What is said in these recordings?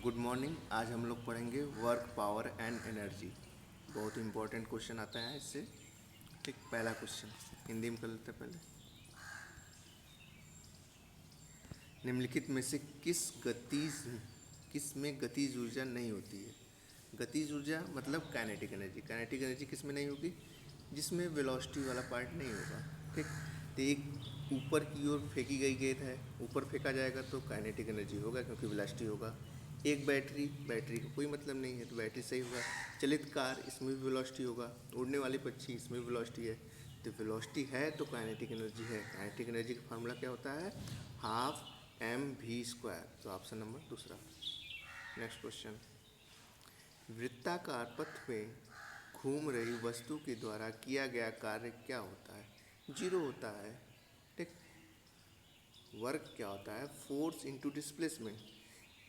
Good morning. आज हम लोग पढ़ेंगे वर्क, पावर एंड एनर्जी। बहुत इंपॉर्टेंट क्वेश्चन आता है इससे। ठीक, पहला क्वेश्चन हिंदी में कर लेते हैं पहले। निम्नलिखित में से किस में गतिज ऊर्जा नहीं होती है? गतिज ऊर्जा मतलब काइनेटिक एनर्जी। काइनेटिक एनर्जी किस में नहीं होगी? जिसमें वेलोसिटी वाला पार्ट नहीं होगा। ठीक, तो एक ऊपर की ओर फेंकी गई गेंद है, ऊपर फेंका जाएगा तो काइनेटिक एनर्जी होगा क्योंकि वेलोसिटी होगा। एक बैटरी का कोई मतलब नहीं है तो बैटरी सही होगा। चलित कार, इसमें भी वेलोसिटी होगा। उड़ने वाली पक्षी, इसमें भी वेलोसिटी है। तो वेलोसिटी है तो काइनेटिक एनर्जी है। काइनेटिक एनर्जी का फार्मूला क्या होता है? Half mv²। तो ऑप्शन नंबर दूसरा। नेक्स्ट क्वेश्चन, वृत्ताकार पथ में घूम रही वस्तु के द्वारा किया गया कार्य क्या होता है? जीरो होता है। ठीक, वर्क क्या होता है? Force into displacement.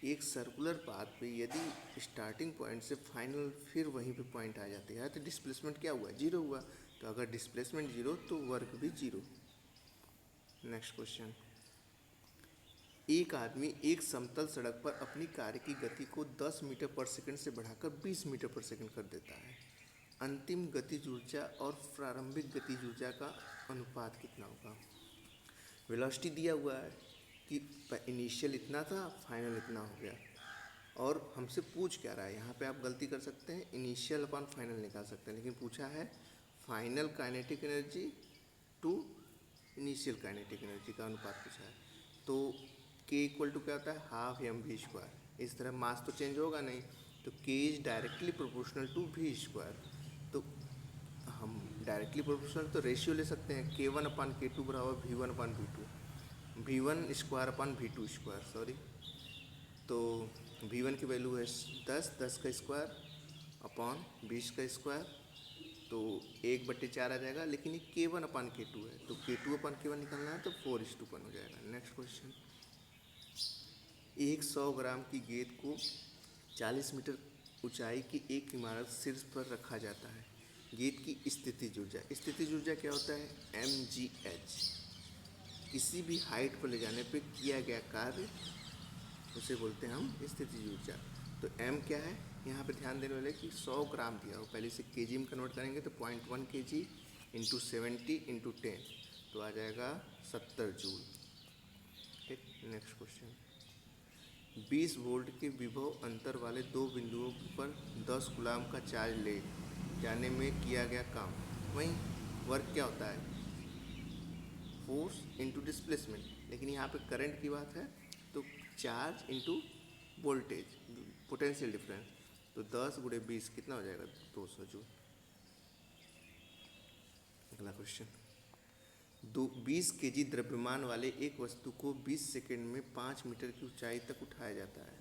एक सर्कुलर पाथ पे यदि स्टार्टिंग पॉइंट से फाइनल फिर वहीं पे पॉइंट आ जाते हैं तो डिस्प्लेसमेंट क्या हुआ? जीरो हुआ। तो अगर डिस्प्लेसमेंट जीरो तो वर्क भी जीरो। नेक्स्ट क्वेश्चन, एक आदमी एक समतल सड़क पर अपनी कार की गति को 10 मीटर पर सेकंड से बढ़ाकर 20 मीटर पर सेकंड कर देता है। अंतिम गतिज ऊर्जा और प्रारंभिक गतिज ऊर्जा का अनुपात कितना होगा? वेलोसिटी दिया हुआ है कि इनिशियल इतना था, फाइनल इतना हो गया। और हमसे पूछ क्या रहा है? यहाँ पे आप गलती कर सकते हैं, इनिशियल अपॉन फाइनल निकाल सकते हैं, लेकिन पूछा है final kinetic energy to initial kinetic energy का अनुपात पूछा है। तो के इक्वल टू क्या होता है? Half mv²। इस तरह मास तो चेंज होगा नहीं, तो के is directly proportional to v²। तो हम डायरेक्टली प्रोपोर्शनल तो रेशियो ले सकते हैं, k1/k2 बराबर v1/v2, v1² सॉरी। तो v1 की वैल्यू है 10 का स्क्वायर अपॉन 20 का स्क्वायर, तो 1/4 आ जाएगा। लेकिन ये k1/k2 है तो k2/k1 निकालना है तो 4:1 हो जाएगा। नेक्स्ट क्वेश्चन, एक 100 ग्राम की गेंद को 40 मीटर ऊंचाई की एक इमारत शीर्ष पर रखा जाता है। गेंद की स्थितिज ऊर्जा क्या होता है? mgh। किसी भी हाइट पर ले जाने पर किया गया कार्य उसे बोलते हैं हम स्थितिज ऊर्जा। तो m क्या है? यहाँ पे ध्यान देने वाले कि 100 ग्राम दिया हो, पहले इसे केजी में कन्वर्ट करेंगे तो 0.1 kg इंटू 70 इंटू 10 तो आ जाएगा 70 जूल। ठीक, नेक्स्ट क्वेश्चन, 20 वोल्ट के विभव अंतर वाले दो बिंदुओं पर 10 गुलाम का चार्ज ले जाने में किया गया काम। वहीं वर्क क्या होता है? Force into displacement. लेकिन यहाँ पे करंट की बात है तो charge into voltage, potential difference. तो 10 × 20 कितना हो जाएगा? 200 जूल। अगला क्वेश्चन, 20 kg द्रव्यमान वाले एक वस्तु को 20 सेकेंड में 5 मीटर की ऊंचाई तक उठाया जाता है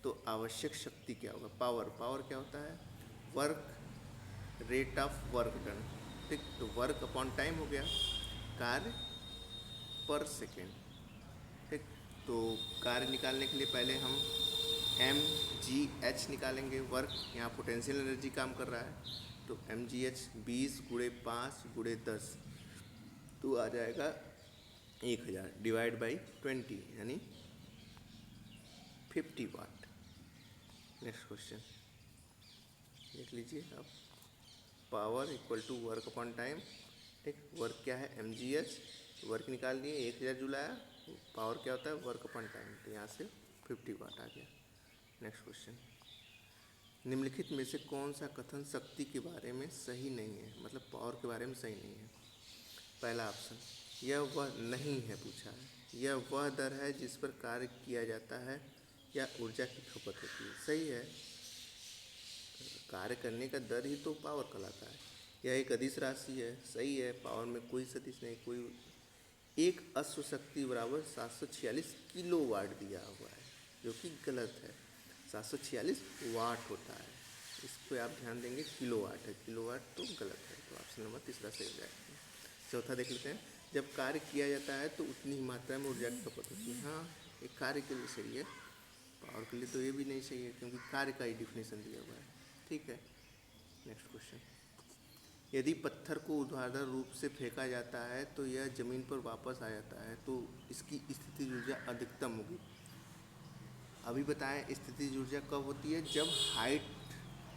तो आवश्यक शक्ति क्या होगा? पावर क्या होता है? Work, rate of work done. ठीक, तो वर्क अपॉन टाइम हो गया, कार्य पर सेकेंड। ठीक, तो कार्य निकालने के लिए पहले हम mgh निकालेंगे। वर्क, यहाँ पोटेंशियल एनर्जी काम कर रहा है तो mgh 20 × 5 × 10 तो आ जाएगा 1000 डिवाइड बाई 20 यानी 50 वाट। नेक्स्ट क्वेश्चन देख लीजिए आप, power equal to work upon time. ठीक, वर्क क्या है? mgh, वर्क निकाल लिए 1000 जूल आया। पावर क्या होता है? वर्क अपॉन टाइम, तो यहाँ से 50 वाट आ गया। नेक्स्ट क्वेश्चन, निम्नलिखित में से कौन सा कथन शक्ति के बारे में सही नहीं है? मतलब पावर के बारे में सही नहीं है। पहला ऑप्शन, यह वह नहीं है पूछा है। यह वह दर है जिस पर कार्य किया जाता है या ऊर्जा की खपत होती है। सही है, कार्य करने का दर ही तो पावर कहलाता है। यह एक अदिश राशि है। सही है, पावर में कोई सदिश नहीं, कोई। एक अश्व शक्ति बराबर 746 किलोवाट दिया हुआ है जो कि गलत है। 746 वाट होता है, इस पर आप ध्यान देंगे, किलोवाट है, किलोवाट तो गलत है। तो ऑप्शन नंबर तीसरा सही हो जाएगा। चौथा देख लेते हैं, जब कार्य किया जाता है तो उतनी ही मात्रा में ऊर्जा की खपत होती है। हाँ, एक कार्य के लिए सही है, पावर के लिए तो ये भी नहीं सही है क्योंकि कार्य का ही डिफिनेशन दिया हुआ है। ठीक है, नेक्स्ट क्वेश्चन, यदि पत्थर को ऊर्ध्वाधर रूप से फेंका जाता है तो यह ज़मीन पर वापस आ जाता है तो इसकी स्थितिज ऊर्जा अधिकतम होगी। अभी बताएं स्थितिज ऊर्जा कब होती है, जब हाइट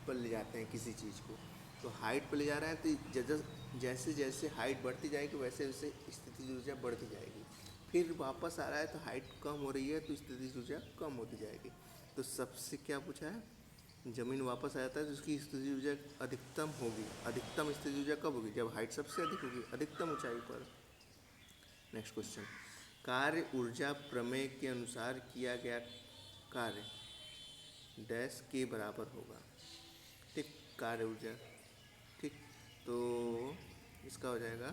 पर ले जाते हैं किसी चीज़ को। तो हाइट पर ले जा रहे हैं तो जैसे जैसे हाइट बढ़ती जाएगी वैसे वैसे स्थितिज ऊर्जा बढ़ती जाएगी। फिर वापस आ रहा है तो हाइट कम हो रही है तो स्थितिज ऊर्जा कम होती जाएगी। तो सबसे क्या पूछा है, ज़मीन वापस आ जाता है तो उसकी स्थितिज ऊर्जा अधिकतम होगी। अधिकतम स्थितिज ऊर्जा कब होगी, जब हाइट सबसे अधिक होगी, अधिकतम ऊंचाई पर। नेक्स्ट क्वेश्चन, कार्य ऊर्जा प्रमेय के अनुसार किया गया कार्य डैश के बराबर होगा। ठीक, कार्य ऊर्जा, ठीक, तो इसका हो जाएगा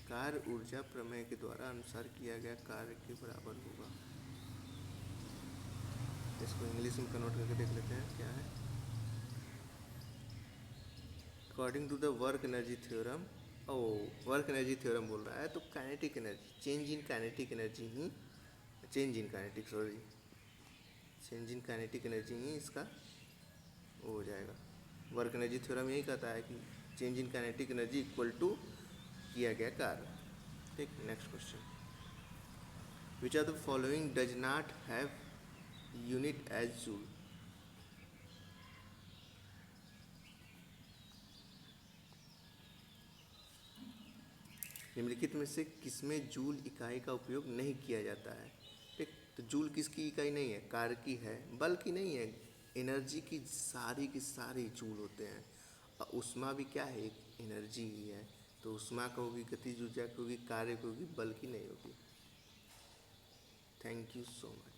कार्य ऊर्जा प्रमेय के द्वारा अनुसार किया गया कार्य के बराबर होगा। इसको इंग्लिश में कन्वर्ट करके देख लेते हैं क्या है। According to the work energy theorem, oh work energy theorem बोल रहा है तो kinetic energy, change in kinetic energy ही, चेंज इन काइनेटिक एनर्जी ही इसका वो हो जाएगा। वर्क एनर्जी थ्योरम यही कहता है कि change in kinetic energy equal to किया गया कार्य। ठीक, next question, which are the following does not have unit as joule. निम्नलिखित में से किसमें जूल इकाई का उपयोग नहीं किया जाता है। ठीक, तो जूल किसकी इकाई नहीं है, कार्य की है, बल की नहीं है, एनर्जी की सारी जूल होते हैं। और ऊष्मा भी क्या है, एक एनर्जी ही है। तो ऊष्मा का होगी, गतिज ऊर्जा की होगी, कार्य की होगी, बल की नहीं होगी। Thank you so much.